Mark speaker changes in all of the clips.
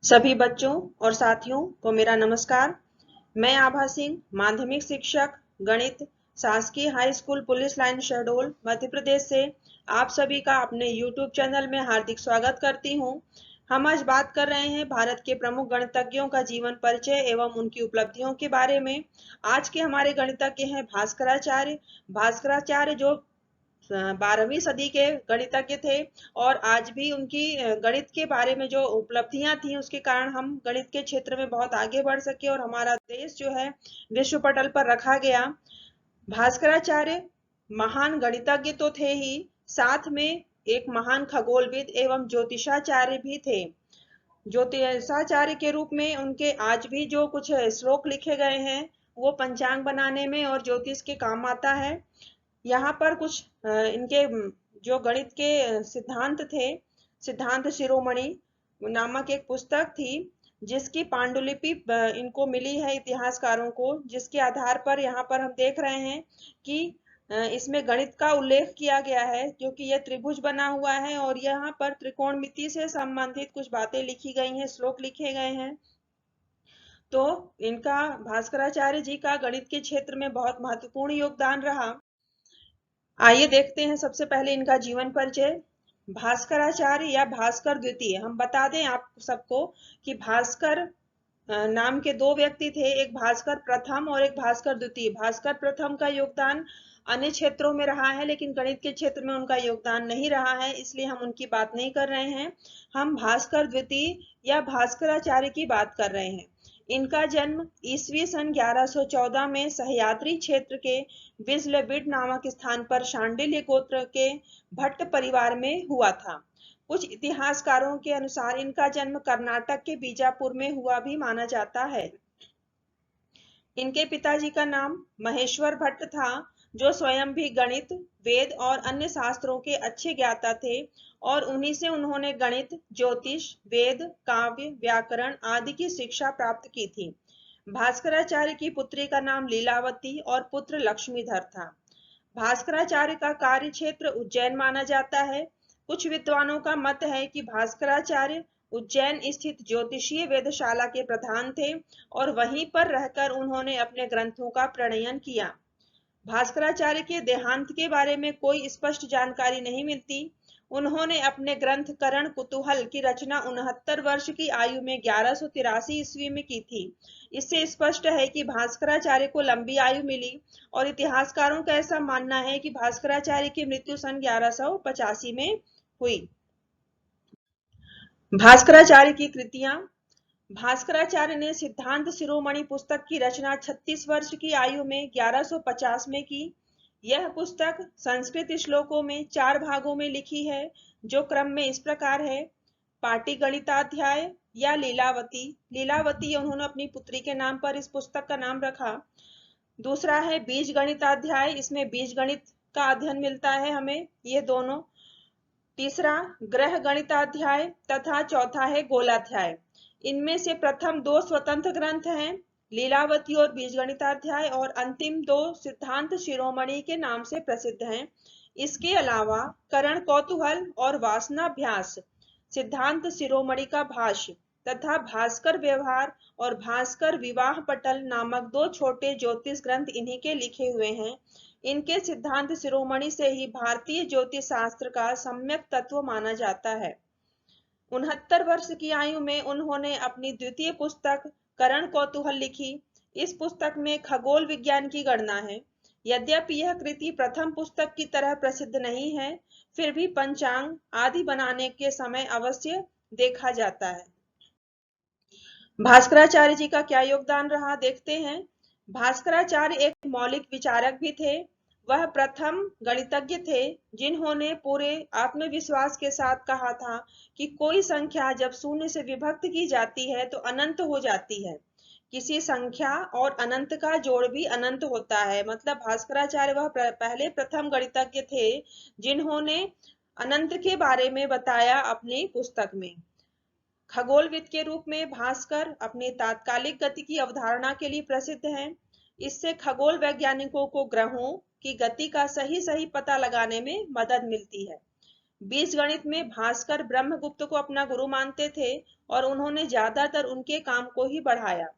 Speaker 1: सभी बच्चों और साथियों को मेरा नमस्कार। मैं आभा सिंह, माध्यमिक शिक्षक गणित, शासकीय high school police line Shahdol Madhya Pradesh से आप सभी का अपने YouTube चैनल में हार्दिक स्वागत करती हूं। हम आज बात कर रहे हैं भारत के प्रमुख गणितज्ञों का जीवन परिचय एवं उनकी उपलब्धियों के बारे में। आज के हमारे गणितज्ञ हैं भास्कराचार्य। भास्कराचार्य जो 12वीं सदी के गणितज्ञ थे और आज भी उनकी गणित के बारे में जो उपलब्धियां थी उसके कारण हम गणित के क्षेत्र में बहुत आगे बढ़ सके और हमारा देश जो है विश्व पटल पर रखा गया। भास्कराचार्य महान गणितज्ञ तो थे ही, साथ में एक महान खगोलविद एवं ज्योतिषाचार्य भी थे। ज्योतिषाचार्य के रूप में उनके आज भी जो कुछ श्लोक लिखे गए हैं वो पंचांग बनाने में और ज्योतिष के काम आता है। यहाँ पर कुछ इनके जो गणित के सिद्धांत थे, सिद्धांत शिरोमणि नामक एक पुस्तक थी जिसकी पांडुलिपि इनको मिली है इतिहासकारों को, जिसके आधार पर यहाँ पर हम देख रहे हैं कि इसमें गणित का उल्लेख किया गया है, क्योंकि यह त्रिभुज बना हुआ है और यहाँ पर त्रिकोणमिति से संबंधित कुछ बातें लिखी गई हैं, श्लोक लिखे गए हैं। तो इनका भास्कराचार्य जी का गणित के क्षेत्र में बहुत महत्वपूर्ण योगदान रहा। आइए देखते हैं सबसे पहले इनका जीवन परिचय। भास्कराचार्य या भास्कर द्वितीय, हम बता दें आप सबको कि भास्कर नाम के दो व्यक्ति थे, एक भास्कर प्रथम और एक भास्कर द्वितीय। भास्कर प्रथम का योगदान अन्य क्षेत्रों में रहा है लेकिन गणित के क्षेत्र में उनका योगदान नहीं रहा है, इसलिए हम उनकी बात नहीं कर रहे हैं। हम भास्कर द्वितीय या भास्कराचार्य की बात कर रहे हैं। इनका जन्म ईस्वी सन 1114 में सह्याद्री क्षेत्र के बिजलबिड नामक स्थान पर शांडिल्य गोत्र के भट्ट परिवार में हुआ था। कुछ इतिहासकारों के अनुसार इनका जन्म कर्नाटक के बीजापुर में हुआ भी माना जाता है। इनके पिताजी का नाम महेश्वर भट्ट था, जो स्वयं भी गणित, वेद और अन्य शास्त्रों के अच्छे ज्ञाता थे और उन्हीं से उन्होंने गणित, ज्योतिष, वेद, काव्य, व्याकरण आदि की शिक्षा प्राप्त की थी। भास्कराचार्य की पुत्री का नाम लीलावती और पुत्र लक्ष्मीधर था। भास्कराचार्य का कार्य क्षेत्र उज्जैन माना जाता है। कुछ विद्वानों का मत है कि भास्कराचार्य उज्जैन स्थित ज्योतिषीय वेधशाला के प्रधान थे और वहीं पर रहकर उन्होंने अपने ग्रंथों का प्रणयन किया। भास्कराचार्य के देहांत के बारे में कोई स्पष्ट जानकारी नहीं मिलती। उन्होंने अपने ग्रंथ करण कुतूहल की रचना 69 वर्ष की आयु में 1183 ईस्वी में की थी। इससे स्पष्ट है कि भास्कराचार्य को लंबी आयु मिली और इतिहासकारों का ऐसा मानना है कि भास्कराचार्य की मृत्यु सन 1185 में हुई। भास्कराचार्य की कृतियां। भास्कराचार्य ने सिद्धांत शिरोमणि पुस्तक की रचना 36 वर्ष की आयु में 1150 में की। यह पुस्तक संस्कृत श्लोकों में 4 भागों में लिखी है, जो क्रम में इस प्रकार है। पाटीगणिताध्याय या लीलावती, लीलावती उन्होंने अपनी पुत्री के नाम पर इस पुस्तक का नाम रखा। दूसरा है बीज गणिताध्याय, इसमें बीज गणित का अध्ययन मिलता है हमें, ये दोनों। तीसरा ग्रह गणिताध्याय तथा चौथा है गोलाध्याय। इनमें से प्रथम 2 स्वतंत्र ग्रंथ हैं, लीलावती और बीजगणिताध्याय, और अंतिम 2 सिद्धांत शिरोमणि के नाम से प्रसिद्ध हैं। इसके अलावा करण कौतूहल और वासनाभ्यास, सिद्धांत शिरोमणि का भाष्य तथा भास्कर व्यवहार और भास्कर विवाह पटल नामक 2 छोटे ज्योतिष ग्रंथ इन्हीं के लिखे हुए हैं। इनके सिद्धांत शिरोमणि से ही भारतीय ज्योतिष शास्त्र का सम्यक तत्व माना जाता है। 69 वर्ष की आयु में उन्होंने अपनी द्वितीय पुस्तक करण कौतूहल लिखी। इस पुस्तक में खगोल विज्ञान की गणना है। यद्यपि यह कृति प्रथम पुस्तक की तरह प्रसिद्ध नहीं है, फिर भी पंचांग आदि बनाने के समय अवश्य देखा जाता है। भास्कराचार्य जी का क्या योगदान रहा, देखते हैं। भास्कराचार्य एक मौलिक विचारक भी थे। वह प्रथम गणितज्ञ थे जिन्होंने पूरे आत्मविश्वास के साथ कहा था कि कोई संख्या जब शून्य से विभक्त की जाती है तो अनंत हो जाती है। किसी संख्या और अनंत का जोड़ भी अनंत होता है। मतलब भास्कराचार्य वह पहले प्रथम गणितज्ञ थे जिन्होंने अनंत के बारे में बताया अपनी पुस्तक में। खगोलविद के रूप में भास्कर अपनी तात्कालिक गति की अवधारणा के लिए प्रसिद्ध हैं। इससे खगोल वैज्ञानिकों को ग्रहों की गति का सही पता लगाने में मदद मिलती है। बीजगणित में भास्कर ब्रह्मगुप्त को अपना गुरु मानते थे और उन्होंने ज्यादातर उनके काम को ही बढ़ाया।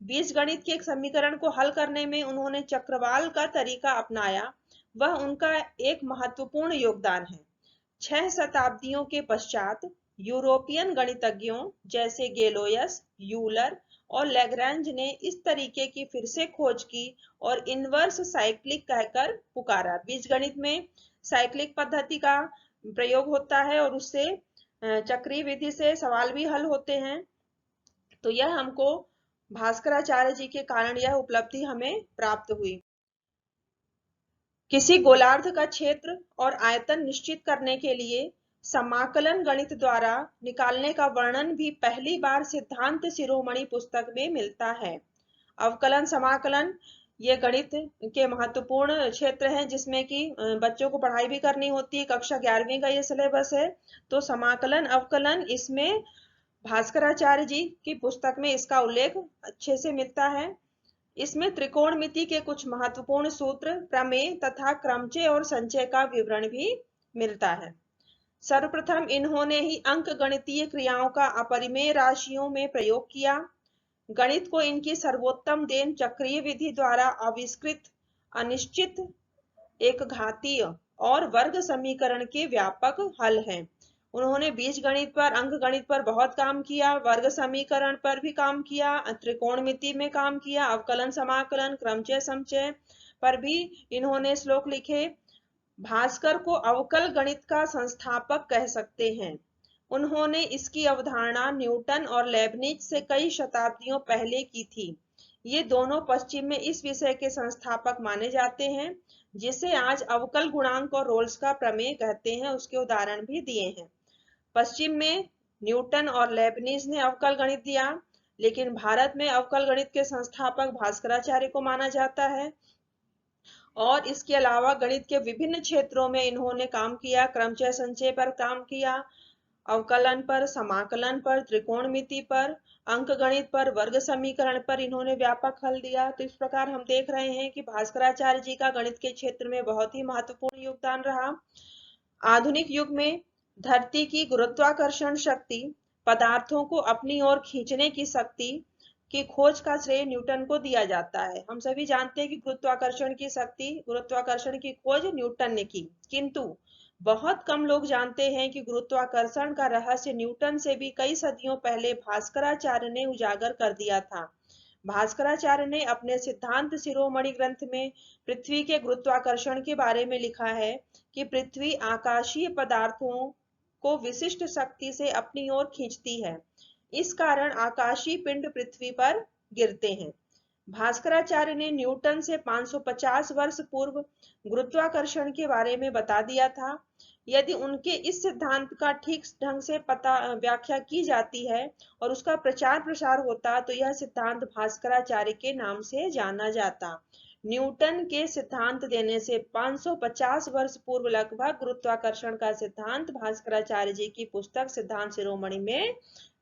Speaker 1: बीजगणित के एक समीकरण को हल करने में उन्होंने चक्रवाल का तरीका अपनाया, वह उनका एक महत्वपूर्ण योगदान है। 6 शताब्दियों के पश्चात यूरोपियन गणितज्ञों जैसे गेलोयस, यूलर और लैग्रैंज ने इस तरीके की फिर से खोज की और इनवर्स साइक्लिक कहकर पुकारा। बीजगणित में साइक्लिक पद्धति का प्रयोग होता है और उससे चक्रीय विधि से सवाल भी हल होते हैं। तो यह हमको भास्कराचार्य जी के कारण यह उपलब्धि हमें प्राप्त हुई। किसी गोलार्ध का क्षेत्र और आयतन निश्चित करने के लिए समाकलन गणित द्वारा निकालने का वर्णन भी पहली बार सिद्धांत शिरोमणि पुस्तक में मिलता है। अवकलन समाकलन ये गणित के महत्वपूर्ण क्षेत्र हैं जिसमें कि बच्चों को पढ़ाई भी करनी होती है। कक्षा 11वीं का ये सिलेबस है। तो समाकलन अवकलन इसमें भास्कराचार्य जी की पुस्तक में इसका उल्लेख अच्छे से मिलता है। इसमें त्रिकोणमिति के कुछ महत्वपूर्ण सूत्र, प्रमेय तथा क्रमचय और संचय का विवरण भी मिलता है। सर्वप्रथम इन्होंने ही अंकगणितीय क्रियाओं का अपरिमेय राशियों में प्रयोग किया। गणित को इनकी सर्वोत्तम देन चक्रीय विधि द्वारा आविष्कृत अनिश्चित, एक घातीय और वर्ग समीकरण के व्यापक हल हैं। उन्होंने बीजगणित पर, अंकगणित पर बहुत काम किया, वर्ग समीकरण पर भी काम किया, त्रिकोणमिति में काम किया, अवकलन समाकलन, क्रमचय समचय पर भी इन्होंने श्लोक लिखे। भास्कर को अवकल गणित का संस्थापक कह सकते हैं। उन्होंने इसकी अवधारणा न्यूटन और लेबनिज से कई शताब्दियों पहले की थी। ये दोनों पश्चिम में इस विषय के संस्थापक माने जाते हैं, जिसे आज अवकल गुणांक और रोल्स का प्रमेय कहते हैं। उसके उदाहरण भी दिए हैं। पश्चिम में न्यूटन और लेबनिज ने अवकल गणित दिया, लेकिन भारत में अवकल गणित के संस्थापक भास्कराचार्य को माना जाता है। और इसके अलावा गणित के विभिन्न क्षेत्रों में इन्होंने काम किया। क्रमचय संचय पर काम किया, अवकलन पर, समाकलन पर, त्रिकोणमिति पर, अंकगणित पर, वर्ग समीकरण पर इन्होंने व्यापक हल दिया। तो इस प्रकार हम देख रहे हैं कि भास्कराचार्य जी का गणित के क्षेत्र में बहुत ही महत्वपूर्ण योगदान रहा। आधुनिक युग में धरती की गुरुत्वाकर्षण शक्ति, पदार्थों को अपनी ओर खींचने की शक्ति की खोज का श्रेय न्यूटन को दिया जाता है। हम सभी जानते हैं कि गुरुत्वाकर्षण की खोज न्यूटन ने की, किंतु बहुत कम लोग जानते हैं कि गुरुत्वाकर्षण का रहस्य न्यूटन से भी कई सदियों पहले भास्कराचार्य ने उजागर कर दिया था। भास्कराचार्य ने अपने सिद्धांत शिरोमणि ग्रंथ में पृथ्वी के गुरुत्वाकर्षण के बारे में लिखा है कि पृथ्वी आकाशीय पदार्थों को विशिष्ट शक्ति से अपनी ओर खींचती है। इस कारण आकाशीय पिंड पृथ्वी पर गिरते हैं। भास्कराचार्य ने न्यूटन से 550 वर्ष पूर्व गुरुत्वाकर्षण के बारे में बता दिया था। यदि उनके इस सिद्धांत का ठीक ढंग से व्याख्या की जाती है और उसका प्रचार प्रसार होता तो यह सिद्धांत भास्कराचार्य के नाम से जाना जाता। न्यूटन के सिद्धांत देने से 550 वर्ष पूर्व लगभग गुरुत्वाकर्षण का सिद्धांत भास्कराचार्य जी की पुस्तक सिद्धांत शिरोमणि में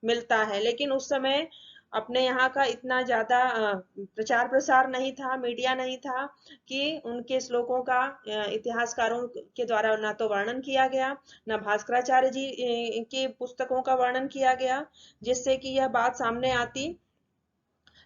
Speaker 1: मिलता है। लेकिन उस समय अपने यहाँ का इतना ज्यादा प्रचार प्रसार नहीं था, मीडिया नहीं था कि उनके श्लोकों का इतिहासकारों के द्वारा ना तो वर्णन किया गया, ना भास्कराचार्य जी की पुस्तकों का वर्णन किया गया, जिससे कि यह बात सामने आती।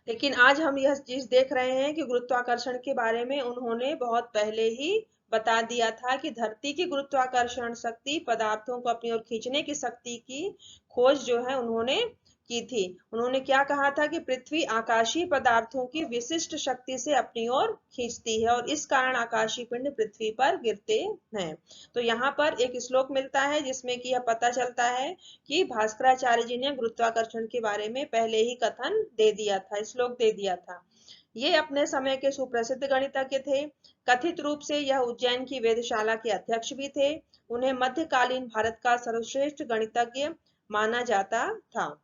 Speaker 1: लेकिन आज हम यह चीज देख रहे हैं कि गुरुत्वाकर्षण के बारे में उन्होंने बहुत पहले ही बता दिया था कि धरती की गुरुत्वाकर्षण शक्ति, पदार्थों को अपनी ओर खींचने की शक्ति की खोज जो है उन्होंने की थी। उन्होंने क्या कहा था कि पृथ्वी आकाशीय पदार्थों की विशिष्ट शक्ति से अपनी ओर खींचती है और इस कारण आकाशीय पिंड पृथ्वी पर गिरते हैं। तो यहाँ पर एक श्लोक मिलता है जिसमें कि यह पता चलता है कि भास्कराचार्य जी ने गुरुत्वाकर्षण के बारे में पहले ही कथन दे दिया था, श्लोक दे दिया था। ये अपने समय के सुप्रसिद्ध गणितज्ञ थे। कथित रूप से यह उज्जैन की वेधशाला के अध्यक्ष भी थे। उन्हें मध्यकालीन भारत का सर्वश्रेष्ठ गणितज्ञ माना जाता था।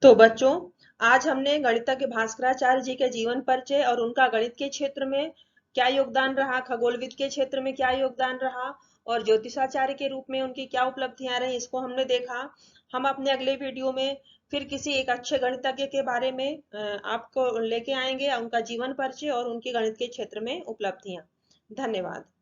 Speaker 1: तो बच्चों, आज हमने गणितज्ञ भास्कराचार्य जी के जीवन परिचय और उनका गणित के क्षेत्र में क्या योगदान रहा, खगोलविद के क्षेत्र में क्या योगदान रहा और ज्योतिषाचार्य के रूप में उनकी क्या उपलब्धियां रही, इसको हमने देखा। हम अपने अगले वीडियो में फिर किसी एक अच्छे गणितज्ञ के बारे में आपको लेके आएंगे, उनका जीवन परिचय और उनके गणित के क्षेत्र में उपलब्धियां। धन्यवाद।